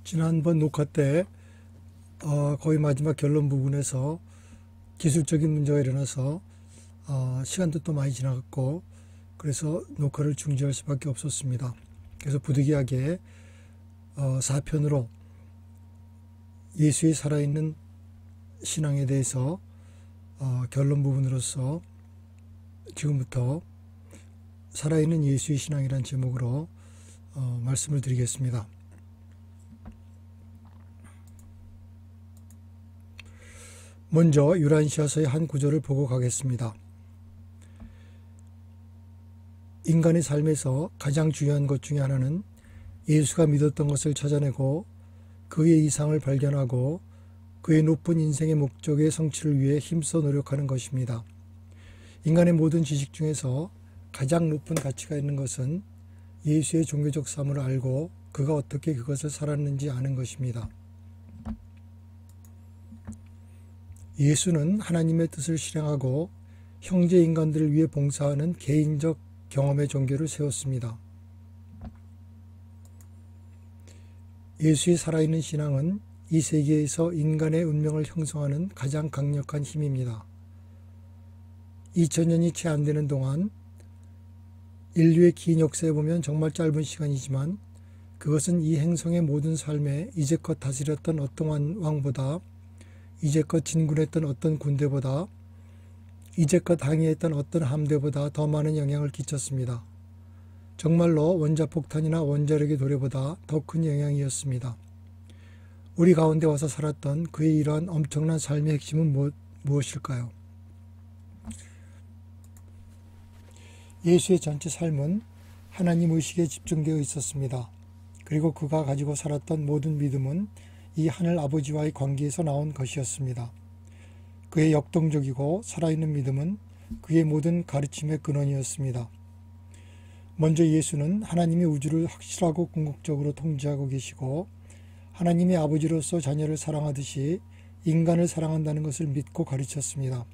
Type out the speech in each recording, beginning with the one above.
지난번 녹화 때 거의 마지막 결론 부분에서 기술적인 문제가 일어나서 시간도 또 많이 지나갔고 그래서 녹화를 중지할 수밖에 없었습니다. 그래서 부득이하게 4편으로 예수의 살아있는 신앙에 대해서 결론 부분으로서 지금부터 살아있는 예수의 신앙이라는 제목으로 말씀을 드리겠습니다. 먼저 유란시아서의 한 구절을 보고 가겠습니다. 인간의 삶에서 가장 중요한 것 중에 하나는 예수가 믿었던 것을 찾아내고 그의 이상을 발견하고 그의 높은 인생의 목적의 성취를 위해 힘써 노력하는 것입니다. 인간의 모든 지식 중에서 가장 높은 가치가 있는 것은 예수의 종교적 삶을 알고 그가 어떻게 그것을 살았는지 아는 것입니다. 예수는 하나님의 뜻을 실행하고 형제 인간들을 위해 봉사하는 개인적 경험의 종교를 세웠습니다. 예수의 살아있는 신앙은 이 세계에서 인간의 운명을 형성하는 가장 강력한 힘입니다. 2000년이 채 안 되는 동안 인류의 긴 역사에 보면 정말 짧은 시간이지만 그것은 이 행성의 모든 삶에 이제껏 다스렸던 어떤 왕보다, 이제껏 진군했던 어떤 군대보다, 이제껏 항해했던 어떤 함대보다 더 많은 영향을 끼쳤습니다. 정말로 원자폭탄이나 원자력의 도래보다 더 큰 영향이었습니다. 우리 가운데 와서 살았던 그의 이러한 엄청난 삶의 핵심은 무엇일까요? 예수의 전체 삶은 하나님 의식에 집중되어 있었습니다. 그리고 그가 가지고 살았던 모든 믿음은 이 하늘 아버지와의 관계에서 나온 것이었습니다. 그의 역동적이고 살아있는 믿음은 그의 모든 가르침의 근원이었습니다. 먼저 예수는 하나님이 우주를 확실하고 궁극적으로 통치하고 계시고 하나님의 아버지로서 자녀를 사랑하듯이 인간을 사랑한다는 것을 믿고 가르쳤습니다.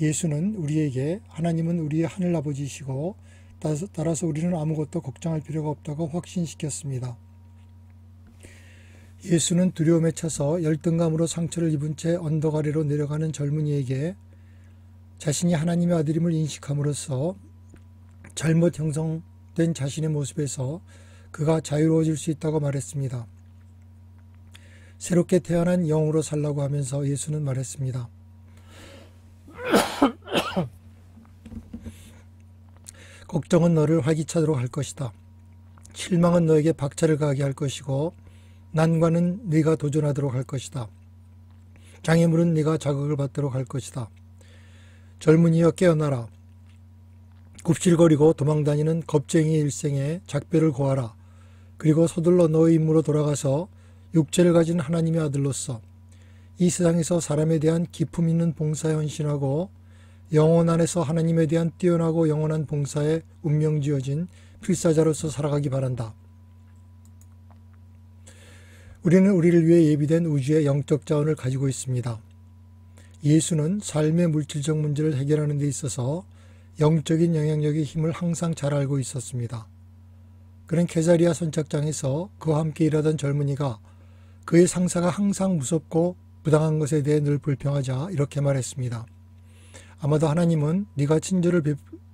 예수는 우리에게 하나님은 우리의 하늘 아버지이시고 따라서 우리는 아무것도 걱정할 필요가 없다고 확신시켰습니다. 예수는 두려움에 차서 열등감으로 상처를 입은 채 언덕 아래로 내려가는 젊은이에게 자신이 하나님의 아들임을 인식함으로써 잘못 형성된 자신의 모습에서 그가 자유로워질 수 있다고 말했습니다. 새롭게 태어난 영으로 살라고 하면서 예수는 말했습니다. 걱정은 너를 활기차도록 할 것이다. 실망은 너에게 박차를 가하게 할 것이고 난관은 네가 도전하도록 할 것이다. 장애물은 네가 자극을 받도록 할 것이다. 젊은이여 깨어나라. 굽실거리고 도망다니는 겁쟁이의 일생에 작별을 고하라. 그리고 서둘러 너의 임무로 돌아가서 육체를 가진 하나님의 아들로서 이 세상에서 사람에 대한 기품 있는 봉사에 헌신하고 영혼 안에서 하나님에 대한 뛰어나고 영원한 봉사에 운명지어진 필사자로서 살아가기 바란다. 우리는 우리를 위해 예비된 우주의 영적 자원을 가지고 있습니다. 예수는 삶의 물질적 문제를 해결하는 데 있어서 영적인 영향력의 힘을 항상 잘 알고 있었습니다. 그는 케사리아 선착장에서 그와 함께 일하던 젊은이가 그의 상사가 항상 무섭고 부당한 것에 대해 늘 불평하자 이렇게 말했습니다. 아마도 하나님은 네가 친절을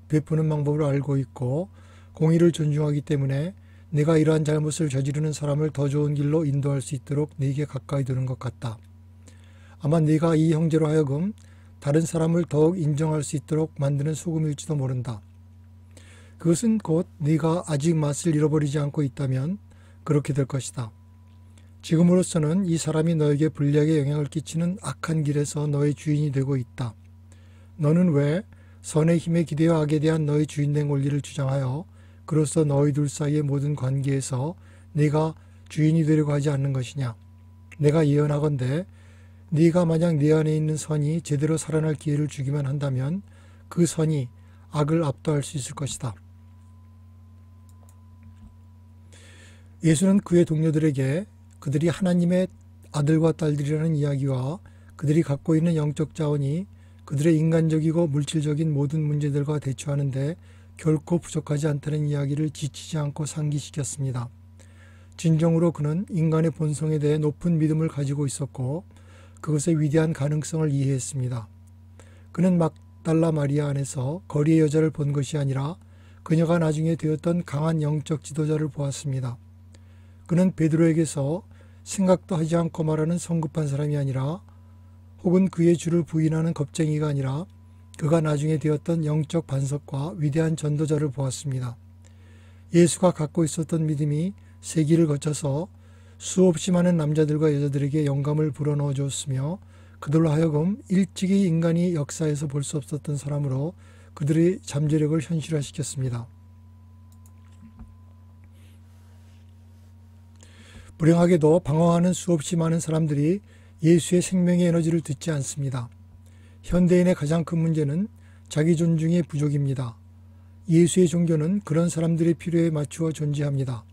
베푸는 방법을 알고 있고 공의를 존중하기 때문에 네가 이러한 잘못을 저지르는 사람을 더 좋은 길로 인도할 수 있도록 네게 가까이 두는 것 같다. 아마 네가 이 형제로 하여금 다른 사람을 더욱 인정할 수 있도록 만드는 소금일지도 모른다. 그것은 곧 네가 아직 맛을 잃어버리지 않고 있다면 그렇게 될 것이다. 지금으로서는 이 사람이 너에게 불리하게 영향을 끼치는 악한 길에서 너의 주인이 되고 있다. 너는 왜 선의 힘에 기대어 악에 대한 너의 주인된 권리를 주장하여 그로써 너희 둘 사이의 모든 관계에서 네가 주인이 되려고 하지 않는 것이냐? 내가 예언하건대 네가 만약 네 안에 있는 선이 제대로 살아날 기회를 주기만 한다면 그 선이 악을 압도할 수 있을 것이다. 예수는 그의 동료들에게 그들이 하나님의 아들과 딸들이라는 이야기와 그들이 갖고 있는 영적 자원이 그들의 인간적이고 물질적인 모든 문제들과 대처하는데 결코 부족하지 않다는 이야기를 지치지 않고 상기시켰습니다. 진정으로 그는 인간의 본성에 대해 높은 믿음을 가지고 있었고 그것의 위대한 가능성을 이해했습니다. 그는 막달라 마리아 안에서 거리의 여자를 본 것이 아니라 그녀가 나중에 되었던 강한 영적 지도자를 보았습니다. 그는 베드로에게서 생각도 하지 않고 말하는 성급한 사람이 아니라 혹은 그의 주를 부인하는 겁쟁이가 아니라 그가 나중에 되었던 영적 반석과 위대한 전도자를 보았습니다. 예수가 갖고 있었던 믿음이 세기를 거쳐서 수없이 많은 남자들과 여자들에게 영감을 불어넣어 주었으며 그들로 하여금 일찍이 인간이 역사에서 볼 수 없었던 사람으로 그들의 잠재력을 현실화시켰습니다. 불행하게도 방황하는 수없이 많은 사람들이 예수의 생명의 에너지를 듣지 않습니다. 현대인의 가장 큰 문제는 자기 존중의 부족입니다. 예수의 종교는 그런 사람들의 필요에 맞추어 존재합니다.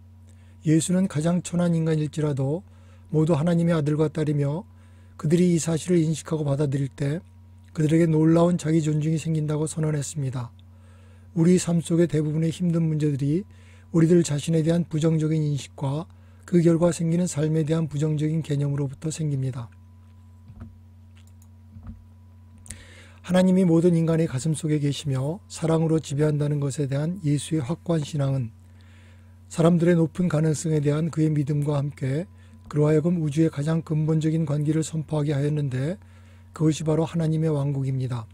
예수는 가장 천한 인간일지라도 모두 하나님의 아들과 딸이며 그들이 이 사실을 인식하고 받아들일 때 그들에게 놀라운 자기 존중이 생긴다고 선언했습니다. 우리 삶 속의 대부분의 힘든 문제들이 우리들 자신에 대한 부정적인 인식과 그 결과 생기는 삶에 대한 부정적인 개념으로부터 생깁니다. 하나님이 모든 인간의 가슴 속에 계시며 사랑으로 지배한다는 것에 대한 예수의 확고한 신앙은 사람들의 높은 가능성에 대한 그의 믿음과 함께 그로 하여금 우주의 가장 근본적인 관계를 선포하게 하였는데 그것이 바로 하나님의 왕국입니다.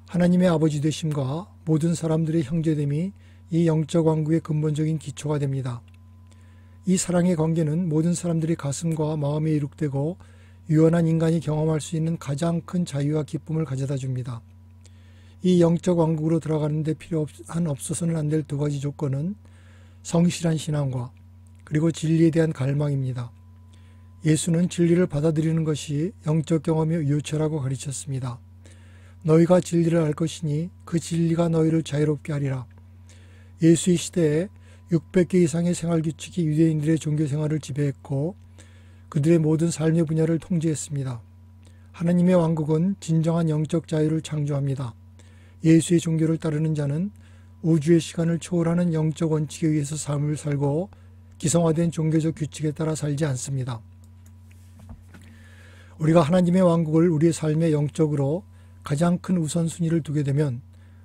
하나님의 아버지 되심과 모든 사람들의 형제됨이 이 영적 왕국의 근본적인 기초가 됩니다. 이 사랑의 관계는 모든 사람들이 가슴과 마음에 이룩되고 유연한 인간이 경험할 수 있는 가장 큰 자유와 기쁨을 가져다 줍니다. 이 영적 왕국으로 들어가는 데 필요한 없어서는 안 될 두 가지 조건은 성실한 신앙과 그리고 진리에 대한 갈망입니다. 예수는 진리를 받아들이는 것이 영적 경험의 요체라고 가르쳤습니다. 너희가 진리를 알 것이니 그 진리가 너희를 자유롭게 하리라. 예수의 시대에 600개 이상의 생활규칙이 유대인들의 종교생활을 지배했고 그들의 모든 삶의 분야를 통제했습니다. 하나님의 왕국은 진정한 영적 자유를 창조합니다. 예수의 종교를 따르는 자는 우주의 시간을 초월하는 영적 원칙에 의해서 삶을 살고 기성화된 종교적 규칙에 따라 살지 않습니다. 우리가 하나님의 왕국을 우리의 삶의 영적으로 가장 큰 우선순위를 두게 되면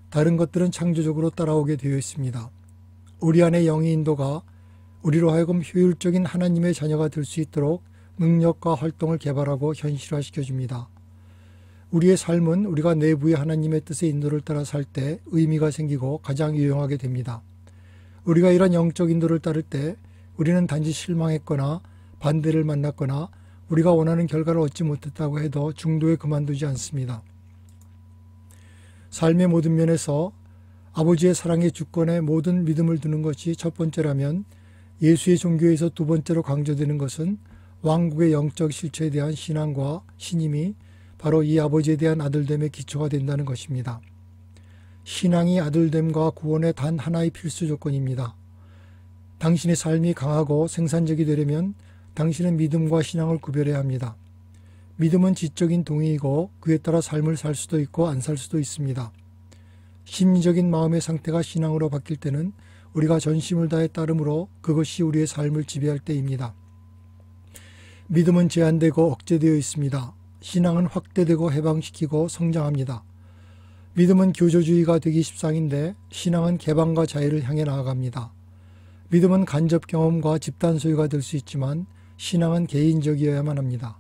다른 것들은 창조적으로 따라오게 되어 있습니다. 우리 안의 영의 인도가 우리로 하여금 효율적인 하나님의 자녀가 될 수 있도록 능력과 활동을 개발하고 현실화시켜줍니다. 우리의 삶은 우리가 내부의 하나님의 뜻의 인도를 따라 살 때 의미가 생기고 가장 유용하게 됩니다. 우리가 이런 영적 인도를 따를 때 우리는 단지 실망했거나 반대를 만났거나 우리가 원하는 결과를 얻지 못했다고 해도 중도에 그만두지 않습니다. 삶의 모든 면에서 아버지의 사랑의 주권에 모든 믿음을 두는 것이 첫 번째라면 예수의 종교에서 두 번째로 강조되는 것은 왕국의 영적 실체에 대한 신앙과 신임이 바로 이 아버지에 대한 아들됨의 기초가 된다는 것입니다. 신앙이 아들됨과 구원의 단 하나의 필수 조건입니다. 당신의 삶이 강하고 생산적이 되려면 당신은 믿음과 신앙을 구별해야 합니다. 믿음은 지적인 동의이고 그에 따라 삶을 살 수도 있고 안 살 수도 있습니다. 심리적인 마음의 상태가 신앙으로 바뀔 때는 우리가 전심을 다해 따름으로 그것이 우리의 삶을 지배할 때입니다. 믿음은 제한되고 억제되어 있습니다. 신앙은 확대되고 해방시키고 성장합니다. 믿음은 교조주의가 되기 십상인데 신앙은 개방과 자유를 향해 나아갑니다. 믿음은 간접 경험과 집단 소유가 될 수 있지만 신앙은 개인적이어야만 합니다.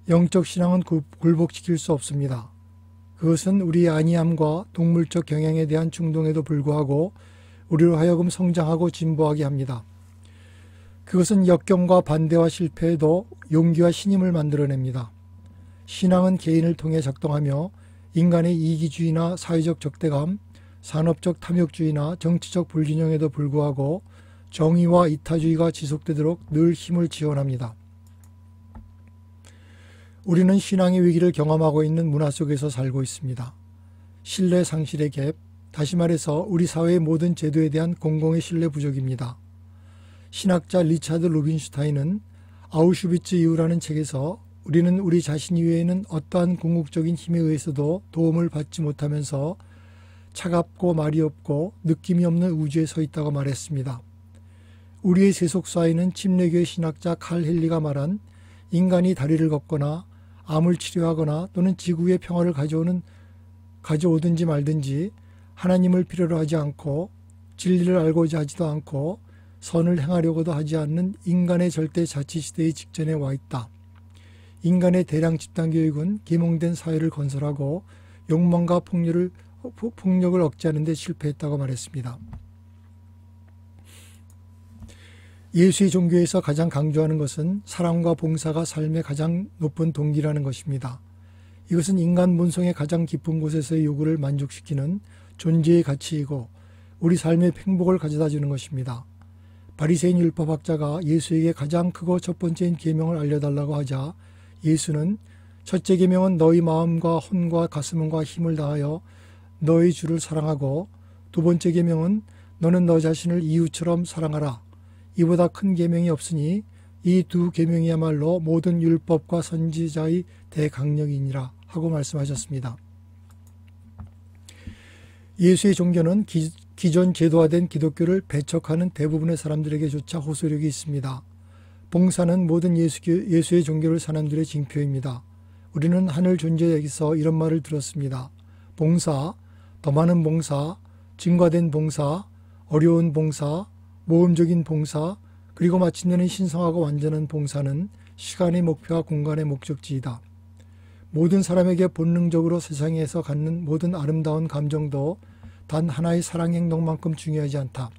영적 신앙은 굴복시킬 수 없습니다. 그것은 우리의 안이함과 동물적 경향에 대한 충동에도 불구하고 우리로 하여금 성장하고 진보하게 합니다. 그것은 역경과 반대와 실패에도 용기와 신임을 만들어냅니다. 신앙은 개인을 통해 작동하며 인간의 이기주의나 사회적 적대감, 산업적 탐욕주의나 정치적 불균형에도 불구하고 정의와 이타주의가 지속되도록 늘 힘을 지원합니다. 우리는 신앙의 위기를 경험하고 있는 문화 속에서 살고 있습니다. 신뢰 상실의 갭, 다시 말해서 우리 사회의 모든 제도에 대한 공공의 신뢰 부족입니다. 신학자 리차드 루빈슈타인은 아우슈비츠 이후라는 책에서 우리는 우리 자신 이외에는 어떠한 궁극적인 힘에 의해서도 도움을 받지 못하면서 차갑고 말이 없고 느낌이 없는 우주에 서 있다고 말했습니다. 우리의 세속사에는 침례교의 신학자 칼 헨리가 말한 인간이 다리를 걷거나 암을 치료하거나 또는 지구의 평화를 가져오든지 말든지 하나님을 필요로 하지 않고 진리를 알고자 하지도 않고 선을 행하려고도 하지 않는 인간의 절대 자치시대의 직전에 와 있다. 인간의 대량 집단교육은 계몽된 사회를 건설하고 욕망과 폭력을 억제하는 데 실패했다고 말했습니다. 예수의 종교에서 가장 강조하는 것은 사랑과 봉사가 삶의 가장 높은 동기라는 것입니다. 이것은 인간 본성의 가장 깊은 곳에서의 요구를 만족시키는 존재의 가치이고 우리 삶의 행복을 가져다 주는 것입니다. 바리새인 율법학자가 예수에게 가장 크고 첫 번째인 계명을 알려달라고 하자 예수는 첫째 계명은 너희 마음과 혼과 가슴과 힘을 다하여 너희 주를 사랑하고 두 번째 계명은 너는 너 자신을 이웃처럼 사랑하라. 이보다 큰 계명이 없으니 이 두 계명이야말로 모든 율법과 선지자의 대강령이니라 하고 말씀하셨습니다. 예수의 종교는 기존 제도화된 기독교를 배척하는 대부분의 사람들에게조차 호소력이 있습니다. 봉사는 모든 예수의 종교를 사람들의 징표입니다. 우리는 하늘 존재에게서 이런 말을 들었습니다. 봉사, 더 많은 봉사, 증가된 봉사, 어려운 봉사, 모험적인 봉사, 그리고 마침내는 신성하고 완전한 봉사는 시간의 목표와 공간의 목적지이다. 모든 사람에게 본능적으로 세상에서 갖는 모든 아름다운 감정도 단 하나의 사랑 행동만큼 중요하지 않다.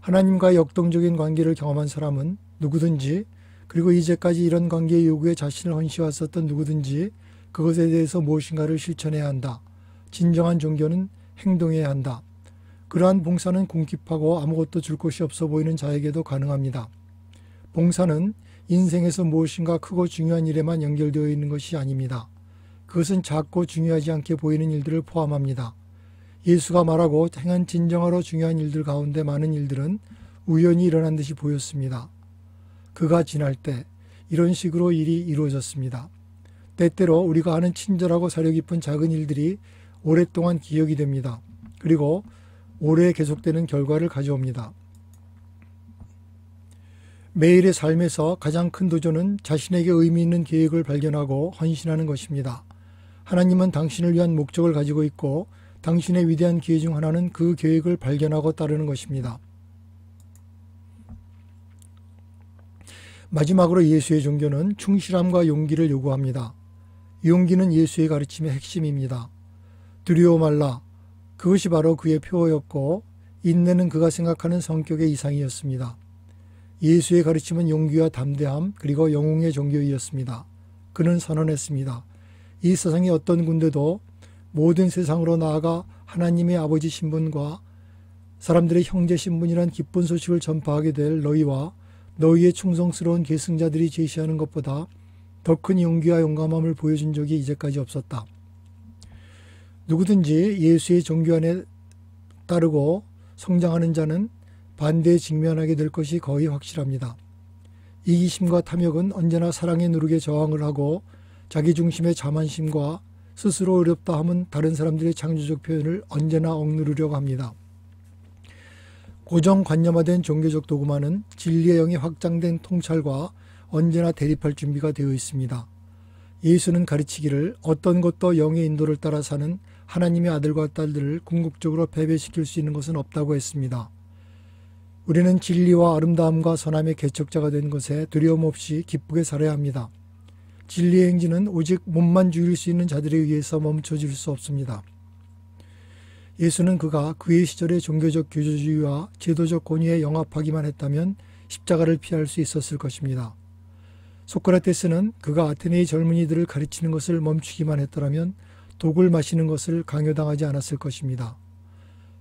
하나님과의 역동적인 관계를 경험한 사람은 누구든지, 그리고 이제까지 이런 관계의 요구에 자신을 헌신해왔었던 누구든지 그것에 대해서 무엇인가를 실천해야 한다. 진정한 종교는 행동해야 한다. 그러한 봉사는 궁핍하고 아무것도 줄 곳이 없어 보이는 자에게도 가능합니다. 봉사는 인생에서 무엇인가 크고 중요한 일에만 연결되어 있는 것이 아닙니다. 그것은 작고 중요하지 않게 보이는 일들을 포함합니다. 예수가 말하고 행한 진정으로 중요한 일들 가운데 많은 일들은 우연히 일어난 듯이 보였습니다. 그가 지날 때 이런 식으로 일이 이루어졌습니다. 때때로 우리가 하는 친절하고 사려 깊은 작은 일들이 오랫동안 기억이 됩니다. 그리고 오래 계속되는 결과를 가져옵니다. 매일의 삶에서 가장 큰 도전은 자신에게 의미 있는 계획을 발견하고 헌신하는 것입니다. 하나님은 당신을 위한 목적을 가지고 있고 당신의 위대한 기회 중 하나는 그 계획을 발견하고 따르는 것입니다. 마지막으로 예수의 종교는 충실함과 용기를 요구합니다. 용기는 예수의 가르침의 핵심입니다. 두려워 말라. 그것이 바로 그의 표어였고 인내는 그가 생각하는 성격의 이상이었습니다. 예수의 가르침은 용기와 담대함 그리고 영웅의 종교이었습니다. 그는 선언했습니다. 이 세상의 어떤 군대도 모든 세상으로 나아가 하나님의 아버지 신분과 사람들의 형제 신분이란 기쁜 소식을 전파하게 될 너희와 너희의 충성스러운 계승자들이 제시하는 것보다 더 큰 용기와 용감함을 보여준 적이 이제까지 없었다. 누구든지 예수의 종교 안에 따르고 성장하는 자는 반대에 직면하게 될 것이 거의 확실합니다. 이기심과 탐욕은 언제나 사랑의 누룩에 저항을 하고 자기중심의 자만심과 스스로 어렵다 함은 다른 사람들의 창조적 표현을 언제나 억누르려고 합니다. 고정관념화된 종교적 도구만은 진리의 영이 확장된 통찰과 언제나 대립할 준비가 되어 있습니다. 예수는 가르치기를 어떤 것도 영의 인도를 따라 사는 하나님의 아들과 딸들을 궁극적으로 패배시킬 수 있는 것은 없다고 했습니다. 우리는 진리와 아름다움과 선함의 개척자가 된 것에 두려움 없이 기쁘게 살아야 합니다. 진리의 행진은 오직 몸만 죽일 수 있는 자들에 의해서 멈춰질 수 없습니다. 예수는 그가 그의 시절의 종교적 교조주의와 제도적 권위에 영합하기만 했다면 십자가를 피할 수 있었을 것입니다. 소크라테스는 그가 아테네의 젊은이들을 가르치는 것을 멈추기만 했더라면 독을 마시는 것을 강요당하지 않았을 것입니다.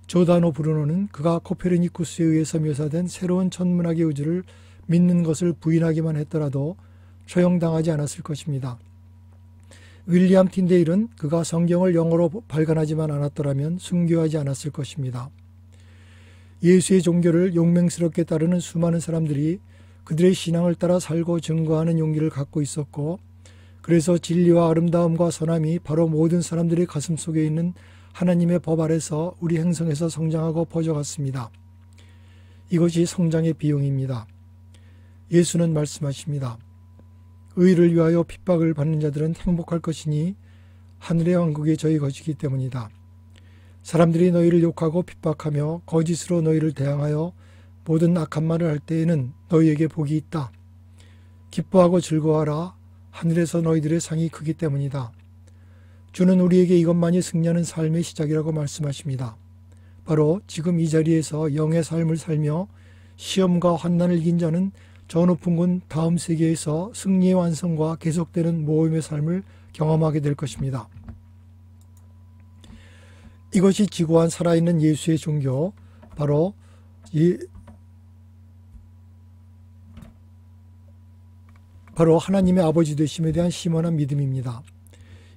조다노 브루노는 그가 코페르니쿠스에 의해서 묘사된 새로운 천문학의 우주를 믿는 것을 부인하기만 했더라도 처형당하지 않았을 것입니다. 윌리엄 틴데일은 그가 성경을 영어로 발간하지만 않았더라면 순교하지 않았을 것입니다. 예수의 종교를 용맹스럽게 따르는 수많은 사람들이 그들의 신앙을 따라 살고 증거하는 용기를 갖고 있었고, 그래서 진리와 아름다움과 선함이 바로 모든 사람들의 가슴 속에 있는 하나님의 법 아래서 우리 행성에서 성장하고 퍼져갔습니다. 이것이 성장의 비용입니다. 예수는 말씀하십니다. 의를 위하여 핍박을 받는 자들은 행복할 것이니 하늘의 왕국이 저희 것이기 때문이다. 사람들이 너희를 욕하고 핍박하며 거짓으로 너희를 대항하여 모든 악한 말을 할 때에는 너희에게 복이 있다. 기뻐하고 즐거워하라. 하늘에서 너희들의 상이 크기 때문이다. 주는 우리에게 이것만이 승리하는 삶의 시작이라고 말씀하십니다. 바로 지금 이 자리에서 영의 삶을 살며 시험과 환난을 이긴 자는 저 높은 곳 다음 세계에서 승리의 완성과 계속되는 모험의 삶을 경험하게 될 것입니다. 이것이 지고한 살아있는 예수의 종교, 바로 하나님의 아버지 되심에 대한 심원한 믿음입니다.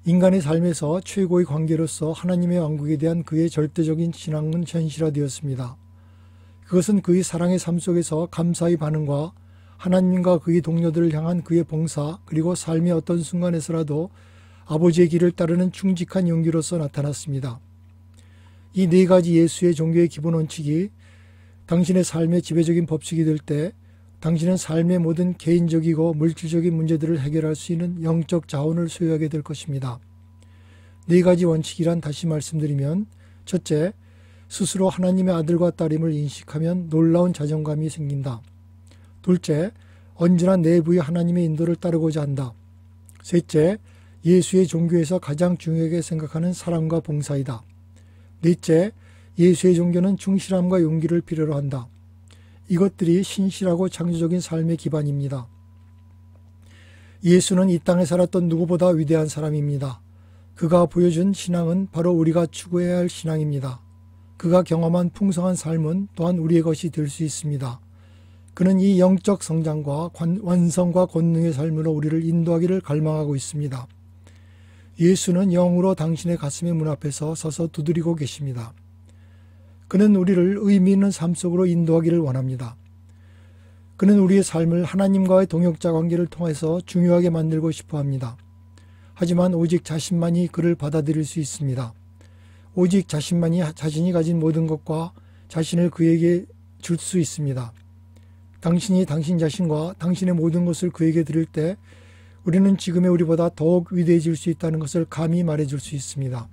인간의 삶에서 최고의 관계로서 하나님의 왕국에 대한 그의 절대적인 신앙은 현실화되었습니다. 그것은 그의 사랑의 삶 속에서 감사의 반응과 하나님과 그의 동료들을 향한 그의 봉사, 그리고 삶의 어떤 순간에서라도 아버지의 길을 따르는 충직한 용기로서 나타났습니다. 이 네 가지 예수의 종교의 기본 원칙이 당신의 삶의 지배적인 법칙이 될 때 당신은 삶의 모든 개인적이고 물질적인 문제들을 해결할 수 있는 영적 자원을 소유하게 될 것입니다. 네 가지 원칙이란 다시 말씀드리면, 첫째, 스스로 하나님의 아들과 딸임을 인식하면 놀라운 자존감이 생긴다. 둘째, 언제나 내부의 하나님의 인도를 따르고자 한다. 셋째, 예수의 종교에서 가장 중요하게 생각하는 사랑과 봉사이다. 넷째, 예수의 종교는 충실함과 용기를 필요로 한다. 이것들이 신실하고 창조적인 삶의 기반입니다. 예수는 이 땅에 살았던 누구보다 위대한 사람입니다. 그가 보여준 신앙은 바로 우리가 추구해야 할 신앙입니다. 그가 경험한 풍성한 삶은 또한 우리의 것이 될 수 있습니다. 그는 이 영적 성장과 완성과 권능의 삶으로 우리를 인도하기를 갈망하고 있습니다. 예수는 영으로 당신의 가슴의 문 앞에서 서서 두드리고 계십니다. 그는 우리를 의미 있는 삶 속으로 인도하기를 원합니다. 그는 우리의 삶을 하나님과의 동역자 관계를 통해서 중요하게 만들고 싶어 합니다. 하지만 오직 자신만이 그를 받아들일 수 있습니다. 오직 자신만이 자신이 가진 모든 것과 자신을 그에게 줄 수 있습니다. 당신이 당신 자신과 당신의 모든 것을 그에게 드릴 때 우리는 지금의 우리보다 더욱 위대해질 수 있다는 것을 감히 말해줄 수 있습니다.